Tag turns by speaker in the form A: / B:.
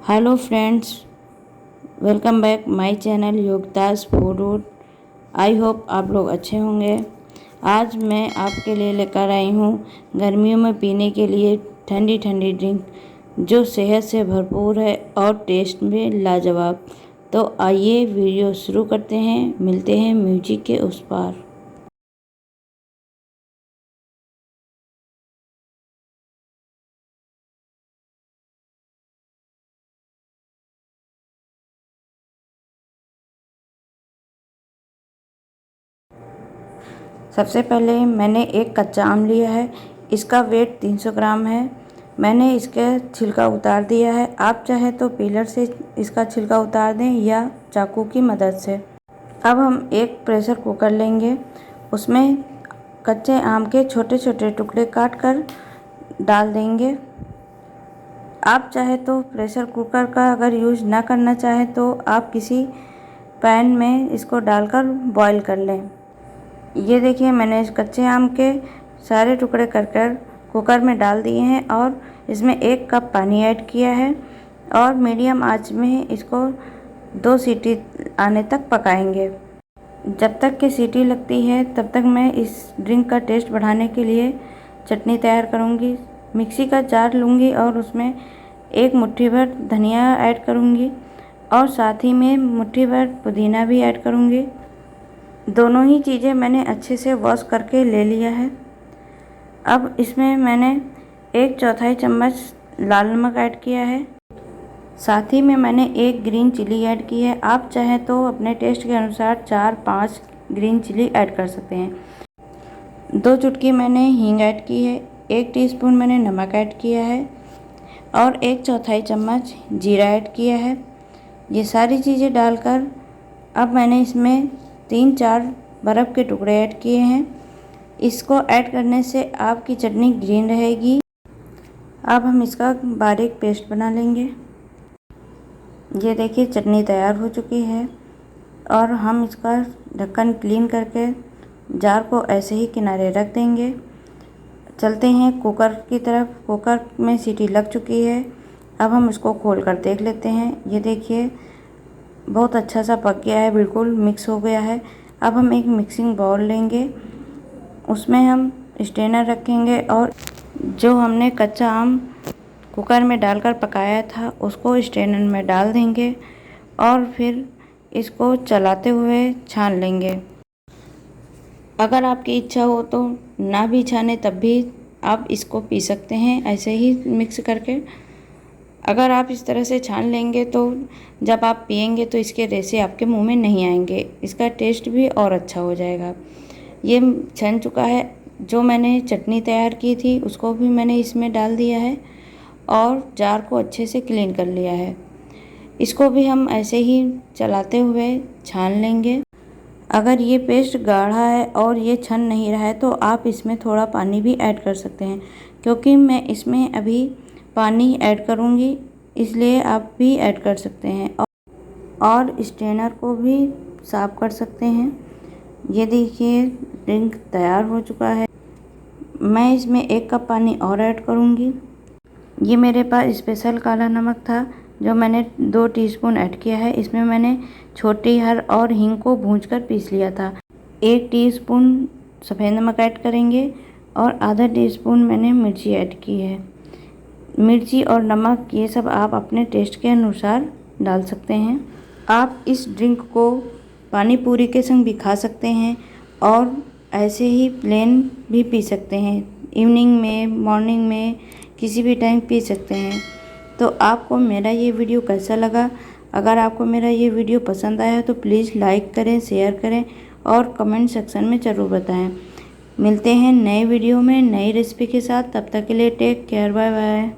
A: Hello friends, welcome back my channel Yogdas food. I hope आप लोग अच्छे होंगे। आज मैं आपके लिए लेकर आई हूँ गर्मियों में पीने के लिए ठंडी ठंडी ड्रिंक जो सेहत से भरपूर है और टेस्ट में लाजवाब। तो आइए वीडियो शुरू करते हैं। मिलते हैं म्यूजिक के उस पार। सबसे पहले मैंने एक कच्चा आम लिया है। इसका वेट 300 ग्राम है। मैंने इसका छिलका उतार दिया है। आप चाहे तो पीलर से इसका छिलका उतार दें या चाकू की मदद से। अब हम एक प्रेशर कुकर लेंगे। उसमें कच्चे आम के छोटे छोटे टुकड़े काट कर डाल देंगे। आप चाहे तो प्रेशर कुकर का अगर यूज़ ना करना चाहे तो आप किसी पैन में इसको डालकर बॉईल कर लें। ये देखिए, मैंने इस कच्चे आम के सारे टुकड़े कर कुकर में डाल दिए हैं और इसमें 1 कप पानी ऐड किया है और मीडियम आंच में इसको 2 सीटी आने तक पकाएंगे। जब तक कि सीटी लगती है तब तक मैं इस ड्रिंक का टेस्ट बढ़ाने के लिए चटनी तैयार करूँगी। मिक्सी का जार लूँगी और उसमें 1 मुट्ठी भर धनिया ऐड करूँगी और साथ ही में मुट्ठी भर पुदीना भी ऐड करूँगी। दोनों ही चीज़ें मैंने अच्छे से वॉश करके ले लिया है। अब इसमें मैंने 1/4 चम्मच लाल नमक ऐड किया है। साथ ही में मैंने 1 ग्रीन चिली ऐड की है। आप चाहें तो अपने टेस्ट के अनुसार 4-5 ग्रीन चिली ऐड कर सकते हैं। 2 चुटकी मैंने हींग ऐड की है। 1 टीस्पून मैंने नमक ऐड किया है और 1/4 चम्मच जीरा ऐड किया है। ये सारी चीज़ें डालकर अब मैंने इसमें 3-4 बर्फ़ के टुकड़े ऐड किए हैं। इसको ऐड करने से आपकी चटनी ग्रीन रहेगी। अब हम इसका बारीक पेस्ट बना लेंगे। ये देखिए, चटनी तैयार हो चुकी है और हम इसका ढक्कन क्लीन करके जार को ऐसे ही किनारे रख देंगे। चलते हैं कुकर की तरफ। कुकर में सीटी लग चुकी है। अब हम इसको खोल कर देख लेते हैं। ये देखिए, बहुत अच्छा सा पक गया है, बिल्कुल मिक्स हो गया है। अब हम एक मिक्सिंग बाउल लेंगे। उसमें हम स्ट्रेनर रखेंगे और जो हमने कच्चा आम कुकर में डालकर पकाया था उसको स्ट्रेनर में डाल देंगे और फिर इसको चलाते हुए छान लेंगे। अगर आपकी इच्छा हो तो ना भी छाने तब भी आप इसको पी सकते हैं ऐसे ही मिक्स करके। अगर आप इस तरह से छान लेंगे तो जब आप पिएंगे तो इसके रेशे आपके मुंह में नहीं आएंगे। इसका टेस्ट भी और अच्छा हो जाएगा। ये छन चुका है। जो मैंने चटनी तैयार की थी उसको भी मैंने इसमें डाल दिया है और जार को अच्छे से क्लीन कर लिया है। इसको भी हम ऐसे ही चलाते हुए छान लेंगे। अगर ये पेस्ट गाढ़ा है और ये छन नहीं रहा है तो आप इसमें थोड़ा पानी भी ऐड कर सकते हैं, क्योंकि मैं इसमें अभी पानी ऐड करूँगी, इसलिए आप भी ऐड कर सकते हैं और स्ट्रेनर को भी साफ़ कर सकते हैं। ये देखिए, ड्रिंक तैयार हो चुका है। मैं इसमें 1 कप पानी और ऐड करूँगी। ये मेरे पास स्पेशल काला नमक था जो मैंने 2 टीस्पून ऐड किया है। इसमें मैंने छोटी हर और हींग को भूंजकर पीस लिया था। 1 टीस्पून सफ़ेद नमक ऐड करेंगे और आधा टीस्पून मैंने मिर्ची ऐड की है। मिर्ची और नमक ये सब आप अपने टेस्ट के अनुसार डाल सकते हैं। आप इस ड्रिंक को पानी पूरी के संग भी खा सकते हैं और ऐसे ही प्लेन भी पी सकते हैं। इवनिंग में, मॉर्निंग में, किसी भी टाइम पी सकते हैं। तो आपको मेरा ये वीडियो कैसा लगा? अगर आपको मेरा ये वीडियो पसंद आया तो प्लीज़ लाइक करें, शेयर करें और कमेंट सेक्शन में ज़रूर बताएं। मिलते हैं नए वीडियो में नई रेसिपी के साथ। तब तक के लिए टेक केयर, बाय बाय।